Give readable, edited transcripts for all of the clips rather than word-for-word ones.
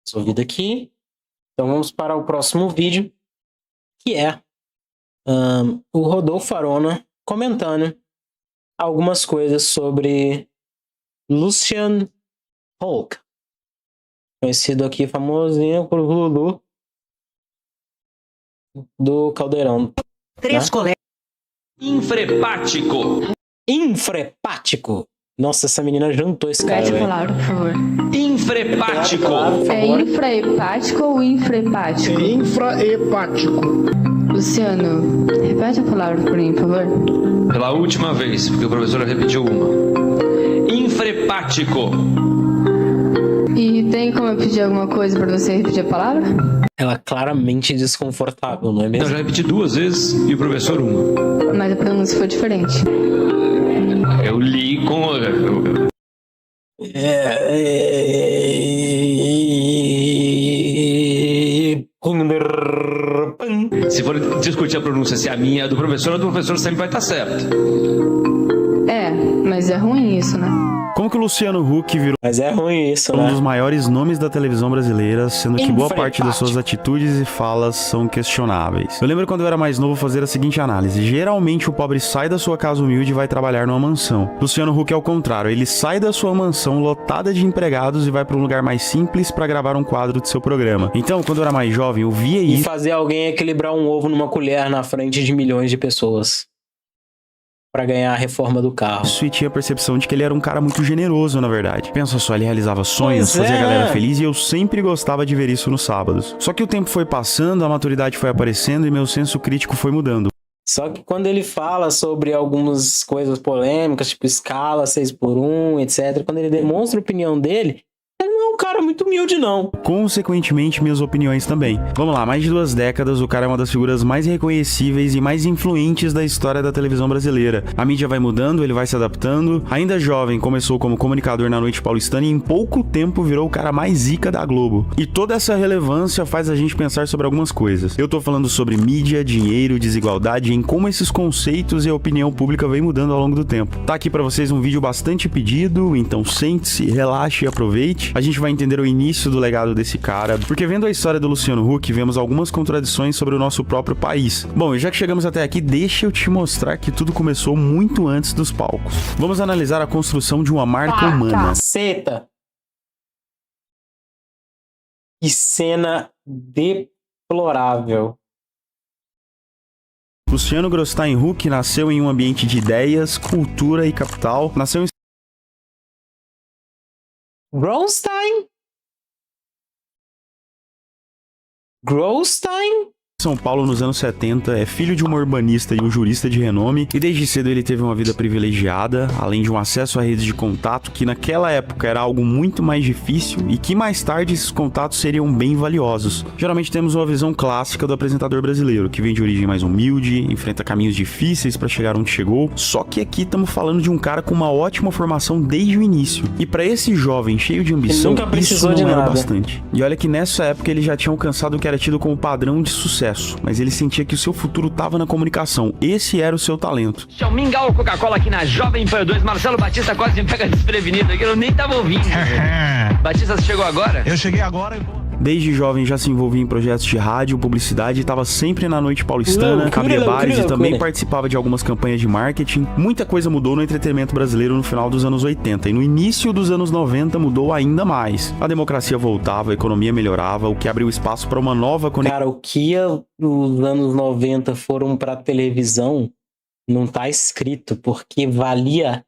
resolvido aqui. Então vamos para o próximo vídeo, que é o Rodolfo Arona comentando algumas coisas sobre Lucian Huck, conhecido aqui famosinho por Lulu do Caldeirão. Três colegas. Infrepático. Nossa, essa menina jantou esse cara. Repete a palavra, por favor. Infrepático. É infrahepático ou infrahepático? Infrahepático. Luciano, repete a palavra por mim, por favor. Pela última vez, porque o professor repetiu uma. Infrepático. E tem como eu pedir alguma coisa pra você repetir a palavra? Ela claramente desconfortável, não é mesmo? Então já repeti 2 vezes e o professor uma. Mas a pronúncia foi diferente. Eu li com... Se for discutir a pronúncia, se a minha é a do professor sempre vai estar certo. É, mas é ruim isso, né? Como que o Luciano Huck virou Mas é ruim isso, né? um dos maiores nomes da televisão brasileira, sendo que boa parte das suas atitudes e falas são questionáveis. Eu lembro quando eu era mais novo fazer a seguinte análise: geralmente o pobre sai da sua casa humilde e vai trabalhar numa mansão. Luciano Huck é o contrário, ele sai da sua mansão lotada de empregados e vai para um lugar mais simples para gravar um quadro de seu programa. Então, quando eu era mais jovem, eu via E isso fazer alguém equilibrar um ovo numa colher na frente de milhões de pessoas pra ganhar a reforma do carro. e tinha a percepção de que ele era um cara muito generoso, na verdade. Pensa só, ele realizava sonhos, Pois fazia a é. galera feliz e eu sempre gostava de ver isso nos sábados. Só que o tempo foi passando, a maturidade foi aparecendo e meu senso crítico foi mudando. Só que quando ele fala sobre algumas coisas polêmicas, tipo escala 6x1, etc., quando ele demonstra a opinião dele, ele não é um cara muito humilde, não. Consequentemente, minhas opiniões também. Vamos lá, mais de 2 décadas, o cara é uma das figuras mais reconhecíveis e mais influentes da história da televisão brasileira. A mídia vai mudando, ele vai se adaptando. Ainda jovem, começou como comunicador na Noite Paulistana e em pouco tempo virou o cara mais zica da Globo. E toda essa relevância faz a gente pensar sobre algumas coisas. Eu tô falando sobre mídia, dinheiro, desigualdade e em como esses conceitos e a opinião pública vem mudando ao longo do tempo. Tá aqui pra vocês um vídeo bastante pedido, então sente-se, relaxe e aproveite. A gente vai entender o início do legado desse cara, porque vendo a história do Luciano Huck, vemos algumas contradições sobre o nosso próprio país. Bom, e já que chegamos até aqui, deixa eu te mostrar que tudo começou muito antes dos palcos. Vamos analisar a construção de uma marca humana. Caceta! Que cena deplorável. Luciano Grossstein Huck nasceu em um ambiente de ideias, cultura e capital. Nasceu em Grossstein? Grossstein? São Paulo nos anos 70, é filho de uma urbanista e um jurista de renome, e desde cedo ele teve uma vida privilegiada, além de um acesso a redes de contato que naquela época era algo muito mais difícil e que mais tarde esses contatos seriam bem valiosos. Geralmente temos uma visão clássica do apresentador brasileiro, que vem de origem mais humilde, enfrenta caminhos difíceis para chegar onde chegou, só que aqui estamos falando de um cara com uma ótima formação desde o início. E para esse jovem cheio de ambição, Ele nunca precisou isso não de era nada. bastante. E olha que nessa época ele já tinha alcançado o que era tido como padrão de sucesso, mas ele sentia que o seu futuro estava na comunicação. Esse era o seu talento. Deixa eu mingar o Coca-Cola aqui na Jovem Pan 2. Marcelo Batista quase me pega desprevenido aqui, eu nem tava ouvindo. Batista, você chegou agora? Eu cheguei agora e... Desde jovem já se envolvia em projetos de rádio, publicidade, estava sempre na Noite Paulistana, abria bares e também participava de algumas campanhas de marketing. Muita coisa mudou no entretenimento brasileiro no final dos anos 80 e no início dos anos 90 mudou ainda mais. A democracia voltava, a economia melhorava, o que abriu espaço para uma nova conexão. Cara, o que os anos 90 foram pra televisão não tá escrito, porque valia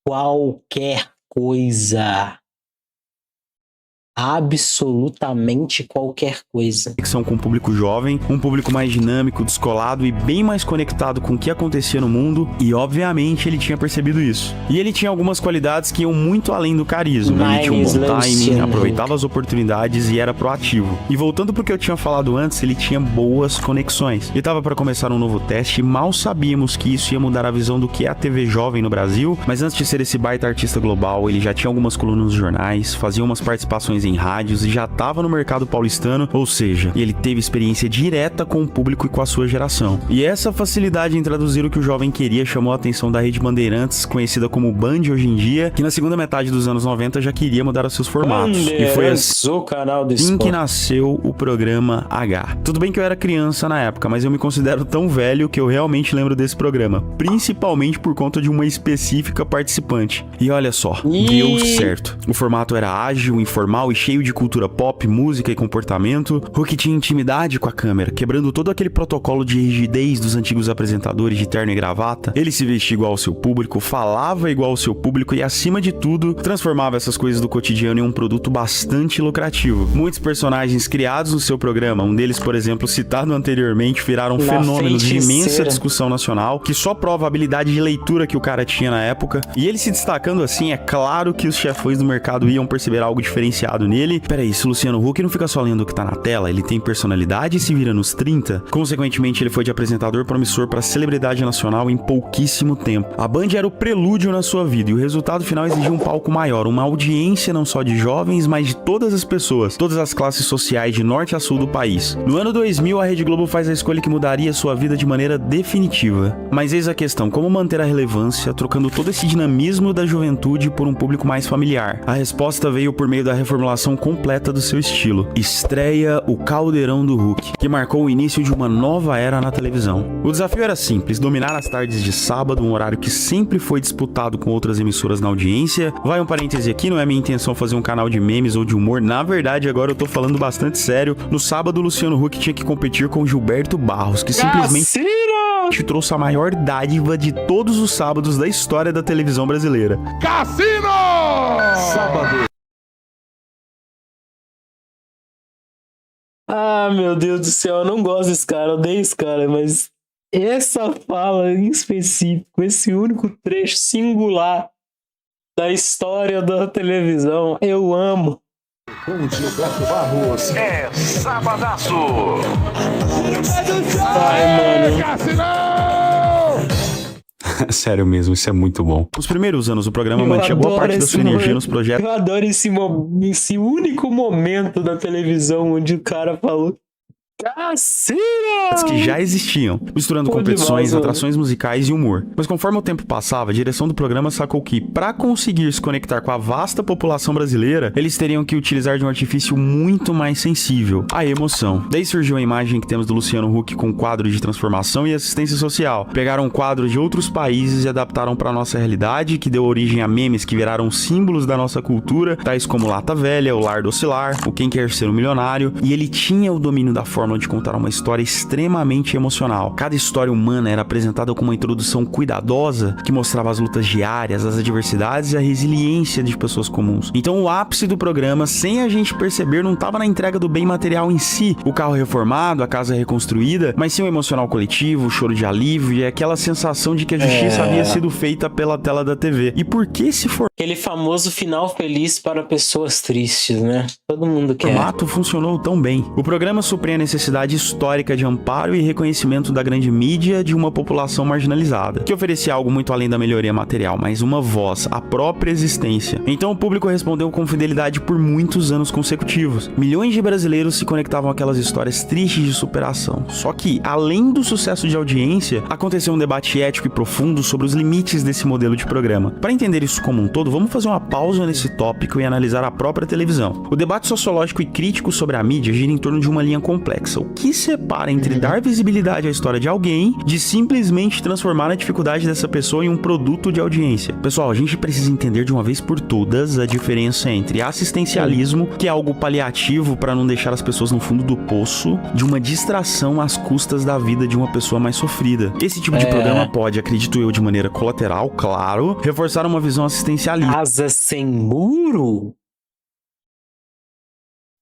qualquer coisa. Absolutamente qualquer coisa. Com um público jovem, um público mais dinâmico, descolado e bem mais conectado com o que acontecia no mundo, e obviamente ele tinha percebido isso. E ele tinha algumas qualidades que iam muito além do carisma. Ele tinha um bom timing, aproveitava as oportunidades e era proativo. E voltando pro que eu tinha falado antes, ele tinha boas conexões. Ele tava para começar um novo teste e mal sabíamos que isso ia mudar a visão do que é a TV jovem no Brasil, mas antes de ser esse baita artista global, ele já tinha algumas colunas nos jornais, fazia umas participações em rádios e já estava no mercado paulistano, ou seja, ele teve experiência direta com o público e com a sua geração. E essa facilidade em traduzir o que o jovem queria chamou a atenção da Rede Bandeirantes, conhecida como Band hoje em dia, que na segunda metade dos anos 90 já queria mudar os seus formatos. E foi o canal assim que nasceu o programa H. Tudo bem que eu era criança na época, mas eu me considero tão velho que eu realmente lembro desse programa, principalmente por conta de uma específica participante. E olha só, deu certo. O formato era ágil, informal e cheio de cultura pop, música e comportamento. Huck tinha intimidade com a câmera, quebrando todo aquele protocolo de rigidez dos antigos apresentadores de terno e gravata. Ele se vestia igual ao seu público, falava igual ao seu público e, acima de tudo, transformava essas coisas do cotidiano em um produto bastante lucrativo. Muitos personagens criados no seu programa, um deles, por exemplo, citado anteriormente, viraram fenômenos de imensa discussão nacional, que só prova a habilidade de leitura que o cara tinha na época. E ele se destacando assim, é claro que os chefões do mercado iam perceber algo diferenciado nele. Peraí, se o Luciano Huck não fica só lendo o que tá na tela, ele tem personalidade e se vira nos 30. Consequentemente, ele foi de apresentador promissor para celebridade nacional em pouquíssimo tempo. A Band era o prelúdio na sua vida e o resultado final exigia um palco maior, uma audiência não só de jovens, mas de todas as pessoas, todas as classes sociais de norte a sul do país. No ano 2000, a Rede Globo faz a escolha que mudaria sua vida de maneira definitiva. Mas eis a questão, como manter a relevância, trocando todo esse dinamismo da juventude por um público mais familiar? A resposta veio por meio da reformulação completa do seu estilo. Estreia o Caldeirão do Huck, que marcou o início de uma nova era na televisão. O desafio era simples, dominar as tardes de sábado, um horário que sempre foi disputado com outras emissoras na audiência. Vai um parêntese aqui, não é minha intenção fazer um canal de memes ou de humor, na verdade agora eu tô falando bastante sério. No sábado, o Luciano Huck tinha que competir com Gilberto Barros, que simplesmente trouxe a maior dádiva de todos os sábados da história da televisão brasileira. Cassino! Sábado. Ah, meu Deus do céu, eu não gosto desse cara, eu odeio esse cara, mas essa fala em específico, esse único trecho singular da história da televisão, eu amo. Com Gilberto Barros. É Sabadaço. Ai, mano. Cassino! Sério mesmo, isso é muito bom. Nos primeiros anos, o programa mantinha boa parte da sua energia nos projetos. Eu adoro esse único momento da televisão onde o cara falou Cassino! Que já existiam, misturando competições, atrações musicais e humor. Mas conforme o tempo passava, a direção do programa sacou que, para conseguir se conectar com a vasta população brasileira, eles teriam que utilizar de um artifício muito mais sensível, a emoção. Daí surgiu a imagem que temos do Luciano Huck com quadros de transformação e assistência social. Pegaram quadros de outros países e adaptaram para nossa realidade, que deu origem a memes que viraram símbolos da nossa cultura, tais como Lata Velha, o Lar do Oscilar, o Quem Quer Ser um Milionário, e ele tinha o domínio da forma de contar uma história extremamente emocional. Cada história humana era apresentada com uma introdução cuidadosa que mostrava as lutas diárias, as adversidades e a resiliência de pessoas comuns. Então o ápice do programa, sem a gente perceber, não estava na entrega do bem material em si, o carro reformado, a casa reconstruída, mas sim o emocional coletivo, o choro de alívio e aquela sensação de que a justiça havia sido feita pela tela da TV. E por que se for... Aquele famoso final feliz para pessoas tristes, né? Todo mundo quer. O formato funcionou tão bem. O programa supria a necessidade histórica de amparo e reconhecimento da grande mídia de uma população marginalizada, que oferecia algo muito além da melhoria material, mas uma voz, a própria existência. Então o público respondeu com fidelidade por muitos anos consecutivos. Milhões de brasileiros se conectavam àquelas histórias tristes de superação. Só que, além do sucesso de audiência, aconteceu um debate ético e profundo sobre os limites desse modelo de programa. Para entender isso como um todo, vamos fazer uma pausa nesse tópico e analisar a própria televisão. O debate sociológico e crítico sobre a mídia gira em torno de uma linha complexa. O que separa entre dar visibilidade à história de alguém de simplesmente transformar a dificuldade dessa pessoa em um produto de audiência? Pessoal, a gente precisa entender de uma vez por todas a diferença entre assistencialismo, que é algo paliativo para não deixar as pessoas no fundo do poço, de uma distração às custas da vida de uma pessoa mais sofrida. Esse tipo de programa pode, acredito eu, de maneira colateral, claro, reforçar uma visão assistencialista. Casa sem muro?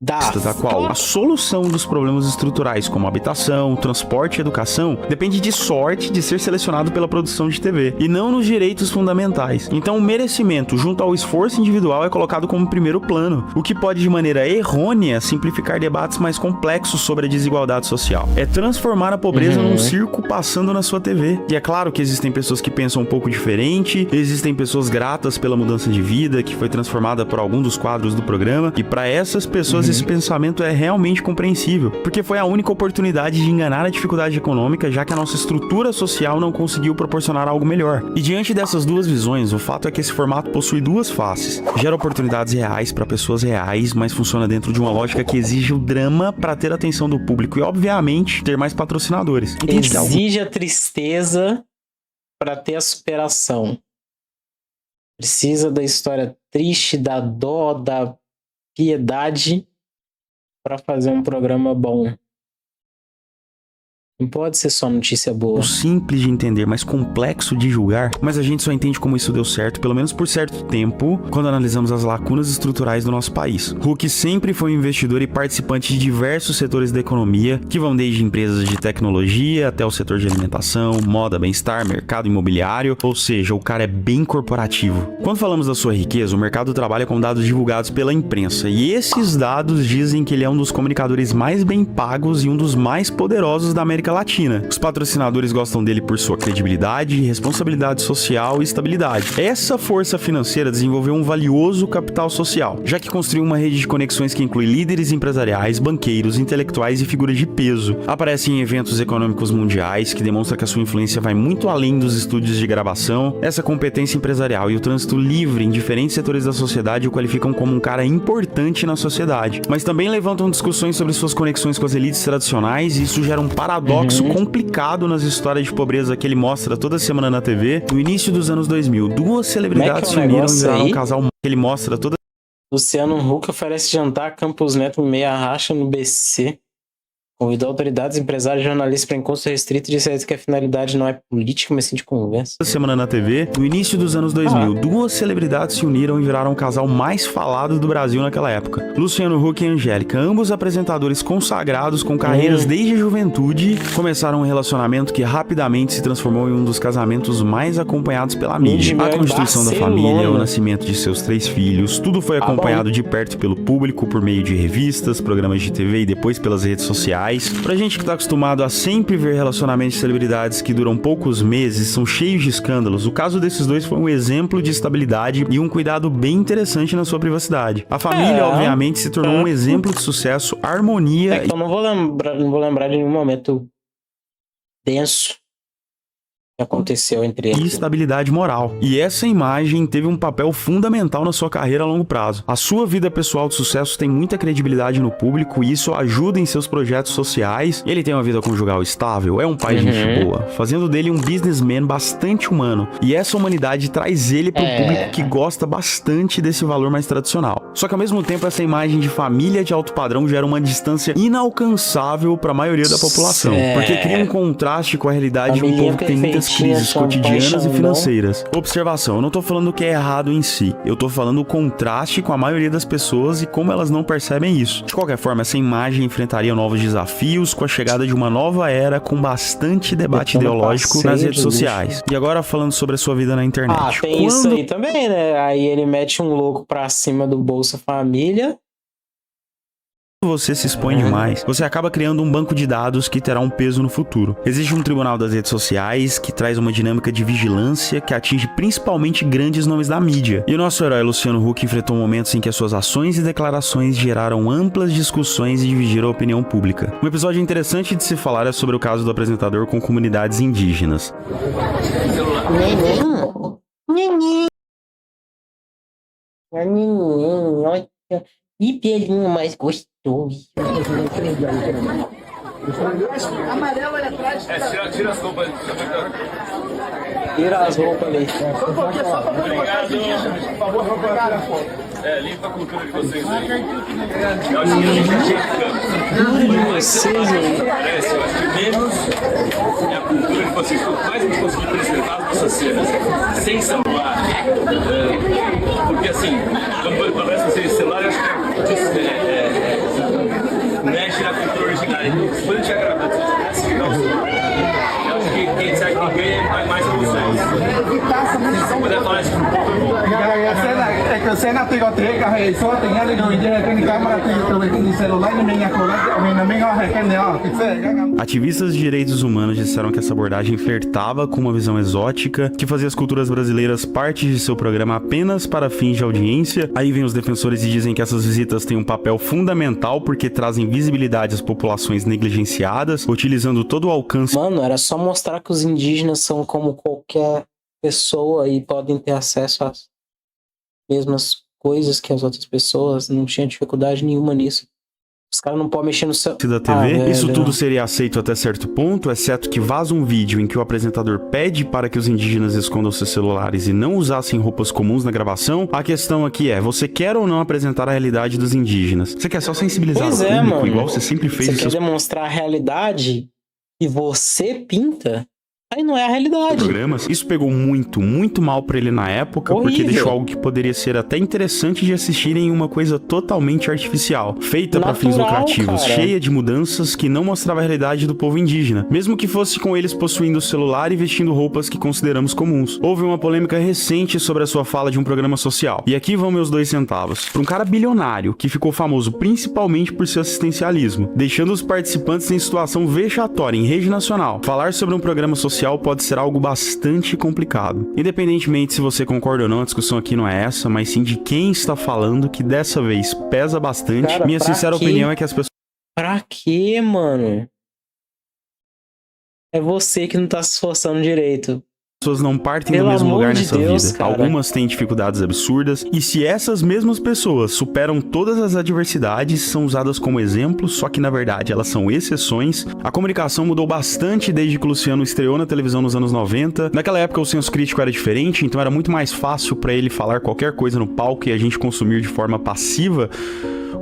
da qual a solução dos problemas estruturais como habitação, transporte e educação depende de sorte de ser selecionado pela produção de TV e não nos direitos fundamentais. Então o merecimento junto ao esforço individual é colocado como primeiro plano, o que pode de maneira errônea simplificar debates mais complexos sobre a desigualdade social. É transformar a pobreza num circo passando na sua TV. E é claro que existem pessoas que pensam um pouco diferente, existem pessoas gratas pela mudança de vida que foi transformada por algum dos quadros do programa, e para essas pessoas esse pensamento é realmente compreensível, porque foi a única oportunidade de enganar a dificuldade econômica, já que a nossa estrutura social não conseguiu proporcionar algo melhor. E diante dessas duas visões, o fato é que esse formato possui duas faces. Gera oportunidades reais para pessoas reais, mas funciona dentro de uma lógica que exige o drama para ter a atenção do público e, obviamente, ter mais patrocinadores. Exige a tristeza para ter a superação. Precisa da história triste, da dó, da piedade para fazer um programa bom. Não pode ser só notícia boa. Simples de entender, mas complexo de julgar, mas a gente só entende como isso deu certo, pelo menos por certo tempo, quando analisamos as lacunas estruturais do nosso país. Huck sempre foi um investidor e participante de diversos setores da economia, que vão desde empresas de tecnologia até o setor de alimentação, moda, bem-estar, mercado imobiliário, ou seja, o cara é bem corporativo. Quando falamos da sua riqueza, o mercado trabalha com dados divulgados pela imprensa, e esses dados dizem que ele é um dos comunicadores mais bem pagos e um dos mais poderosos da América Latina. Os patrocinadores gostam dele por sua credibilidade, responsabilidade social e estabilidade. Essa força financeira desenvolveu um valioso capital social, já que construiu uma rede de conexões que inclui líderes empresariais, banqueiros, intelectuais e figuras de peso. Aparece em eventos econômicos mundiais, que demonstra que a sua influência vai muito além dos estúdios de gravação. Essa competência empresarial e o trânsito livre em diferentes setores da sociedade o qualificam como um cara importante na sociedade, mas também levantam discussões sobre suas conexões com as elites tradicionais, e isso gera um paradoxo complicado nas histórias de pobreza que ele mostra toda semana na TV. No início dos anos 2000, duas celebridades se uniram e viraram um casal que ele mostra toda... Luciano Huck oferece jantar a Campos Neto meia racha no BC. Convidou autoridades, empresários e jornalistas para encontro restrito e disse que a finalidade não é política, mas sim de conversa. Semana na TV, no início dos anos 2000, duas celebridades se uniram e viraram o casal mais falado do Brasil naquela época. Luciano Huck e Angélica, ambos apresentadores consagrados com carreiras desde a juventude, começaram um relacionamento que rapidamente se transformou em um dos casamentos mais acompanhados pela mídia. A constituição da família, o nascimento de seus 3 filhos, tudo foi acompanhado de perto pelo público por meio de revistas, programas de TV e depois pelas redes sociais. Pra gente que tá acostumado a sempre ver relacionamentos de celebridades que duram poucos meses, são cheios de escândalos, o caso desses dois foi um exemplo de estabilidade e um cuidado bem interessante na sua privacidade. A família, obviamente, se tornou um exemplo de sucesso, harmonia... Eu não vou lembrar de nenhum momento denso que aconteceu entre eles. E estabilidade moral. E essa imagem teve um papel fundamental na sua carreira a longo prazo. A sua vida pessoal de sucesso tem muita credibilidade no público e isso ajuda em seus projetos sociais. Ele tem uma vida conjugal estável, é um pai de gente boa, fazendo dele um businessman bastante humano. E essa humanidade traz ele pro público que gosta bastante desse valor mais tradicional. Só que ao mesmo tempo essa imagem de família de alto padrão gera uma distância inalcançável para a maioria da população, porque cria um contraste com a realidade de um povo que tem muitas crises cotidianas e financeiras. Observação, eu não tô falando que é errado em si, eu tô falando o contraste com a maioria das pessoas e como elas não percebem isso. De qualquer forma, essa imagem enfrentaria novos desafios com a chegada de uma nova era com bastante debate ideológico nas redes sociais. E agora falando sobre a sua vida na internet. Tem isso aí também, né? Aí ele mete um louco pra cima do Bolsa Família. Você se expõe demais, você acaba criando um banco de dados que terá um peso no futuro. Existe um tribunal das redes sociais que traz uma dinâmica de vigilância que atinge principalmente grandes nomes da mídia. E o nosso herói Luciano Huck enfrentou momentos em que as suas ações e declarações geraram amplas discussões e dividiram a opinião pública. Um episódio interessante de se falar é sobre o caso do apresentador com comunidades indígenas. Que pelinho mais gostoso. Amarelo ali atrás. Tira as roupas ali. Tira as roupas ali. Obrigado. Por favor, vou pegar a foto. Limpa a cultura de vocês aí. Eu acho que a gente tinha que vocês aí. Eu acho que menos é a cultura de vocês. Quanto mais não conseguir preservar as nossas cenas sem celular. Porque assim, quando aparece vocês celular, eu acho que Pero você não tem carro, só tem ali no vídeo, tem câmera, tem celular, nem minha colega, Ativistas de direitos humanos disseram que essa abordagem flertava com uma visão exótica, que fazia as culturas brasileiras parte de seu programa apenas para fins de audiência. Aí vem os defensores e dizem que essas visitas têm um papel fundamental porque trazem visibilidade às populações negligenciadas, utilizando todo o alcance. Mano, era só mostrar que os indígenas são como qualquer pessoa e podem ter acesso às mesmas coisas que as outras pessoas, não tinha dificuldade nenhuma nisso. Os caras não podem mexer no seu... da TV. Isso tudo seria aceito até certo ponto, exceto que vaza um vídeo em que o apresentador pede para que os indígenas escondam seus celulares e não usassem roupas comuns na gravação. A questão aqui é, você quer ou não apresentar a realidade dos indígenas? Você quer só sensibilizar o público, mano. Igual você sempre fez. Você quer demonstrar a realidade e você pinta? Aí não é a realidade. Programas. Isso pegou muito mal pra ele na época, porque deixou algo que poderia ser até interessante de assistir em uma coisa totalmente artificial, feita pra fins lucrativos, cara. Cheia de mudanças que não mostrava a realidade do povo indígena, mesmo que fosse com eles possuindo o celular e vestindo roupas que consideramos comuns. Houve uma polêmica recente sobre a sua fala de um programa social. E aqui vão meus 2 centavos. Pra um cara bilionário, que ficou famoso principalmente por seu assistencialismo, deixando os participantes em situação vexatória em rede nacional, falar sobre um programa social pode ser algo bastante complicado. Independentemente se você concorda ou não, a discussão aqui não é essa, mas sim de quem está falando, que dessa vez pesa bastante. Cara, minha sincera opinião é que as pessoas... Pra quê, mano? É você que não tá se esforçando direito. As pessoas não partem Pelo do mesmo amor lugar de nessa Deus, vida. cara. Algumas têm dificuldades absurdas, e se essas mesmas pessoas superam todas as adversidades, são usadas como exemplo, só que na verdade elas são exceções. A comunicação mudou bastante desde que o Luciano estreou na televisão nos anos 90. Naquela época o senso crítico era diferente, então era muito mais fácil pra ele falar qualquer coisa no palco e a gente consumir de forma passiva.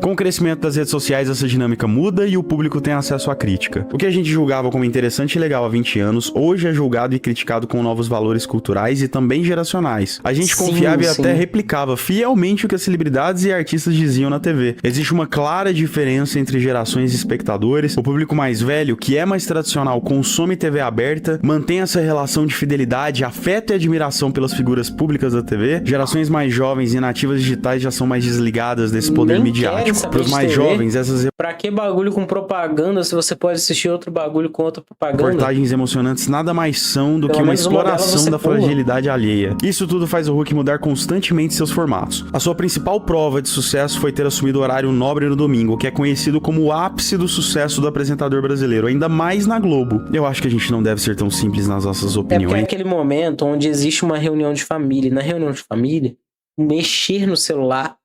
Com o crescimento das redes sociais, essa dinâmica muda e o público tem acesso à crítica. O que a gente julgava como interessante e legal há 20 anos, hoje é julgado e criticado com novos valores culturais e também geracionais. A gente confiava e até replicava fielmente o que as celebridades e artistas diziam na TV. Existe uma clara diferença entre gerações de espectadores. O público mais velho, que é mais tradicional, consome TV aberta, mantém essa relação de fidelidade, afeto e admiração pelas figuras públicas da TV. Gerações mais jovens e nativas digitais já são mais desligadas desse poder midiático. Para os mais jovens, essas... Pra que bagulho com propaganda se você pode assistir outro bagulho com outra propaganda? Reportagens emocionantes nada mais são do que uma exploração da fragilidade alheia. Isso tudo faz o Hulk mudar constantemente seus formatos. A sua principal prova de sucesso foi ter assumido o horário nobre no domingo, que é conhecido como o ápice do sucesso do apresentador brasileiro, ainda mais na Globo. Eu acho que a gente não deve ser tão simples nas nossas opiniões. É porque é aquele momento onde existe uma reunião de família. Na reunião de família, mexer no celular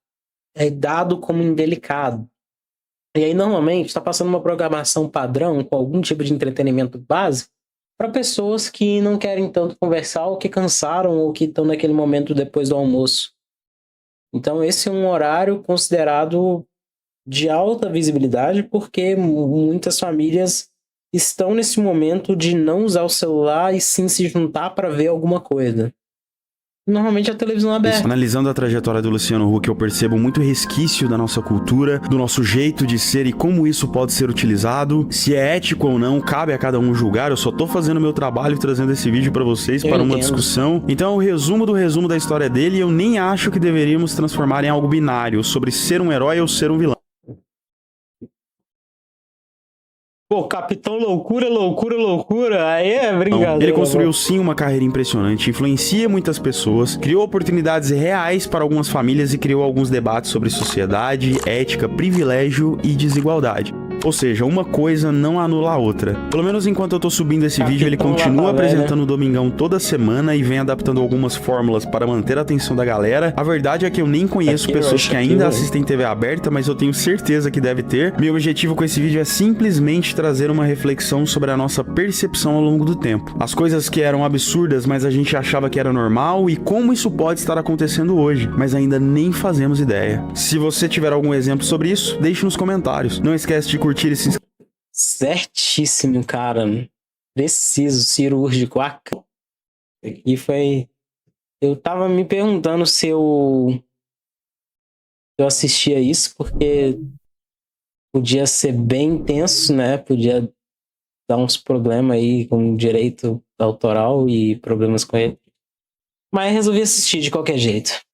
é dado como indelicado. E aí, normalmente, está passando uma programação padrão com algum tipo de entretenimento básico para pessoas que não querem tanto conversar ou que cansaram ou que estão naquele momento depois do almoço. Então, esse é um horário considerado de alta visibilidade porque muitas famílias estão nesse momento de não usar o celular e sim se juntar para ver alguma coisa. Normalmente a televisão é aberta. Analisando a trajetória do Luciano Huck, eu percebo muito resquício da nossa cultura, do nosso jeito de ser e como isso pode ser utilizado. Se é ético ou não, cabe a cada um julgar. Eu só tô fazendo o meu trabalho e trazendo esse vídeo pra vocês para uma discussão. Então, o resumo do resumo da história dele, eu nem acho que deveríamos transformar em algo binário sobre ser um herói ou ser um vilão. Pô, Capitão Loucura, loucura, loucura, aí é brincadeira. Ele construiu sim uma carreira impressionante, influencia muitas pessoas, criou oportunidades reais para algumas famílias e criou alguns debates sobre sociedade, ética, privilégio e desigualdade. Ou seja, uma coisa não anula a outra. Pelo menos enquanto eu tô subindo esse vídeo, ele continua apresentando o Domingão toda semana e vem adaptando algumas fórmulas para manter a atenção da galera. A verdade é que eu nem conheço pessoas que ainda assistem TV aberta, mas eu tenho certeza que deve ter. Meu objetivo com esse vídeo é simplesmente trazer uma reflexão sobre a nossa percepção ao longo do tempo. As coisas que eram absurdas, mas a gente achava que era normal, e como isso pode estar acontecendo hoje, mas ainda nem fazemos ideia. Se você tiver algum exemplo sobre isso, deixe nos comentários. Não esquece de curtir e se inscrever. Certíssimo, cara. Preciso, cirúrgico. Aqui foi... Eu tava me perguntando se eu assistia isso, porque podia ser bem intenso, né? Podia dar uns problemas aí com direito autoral e problemas com ele. Mas resolvi assistir de qualquer jeito.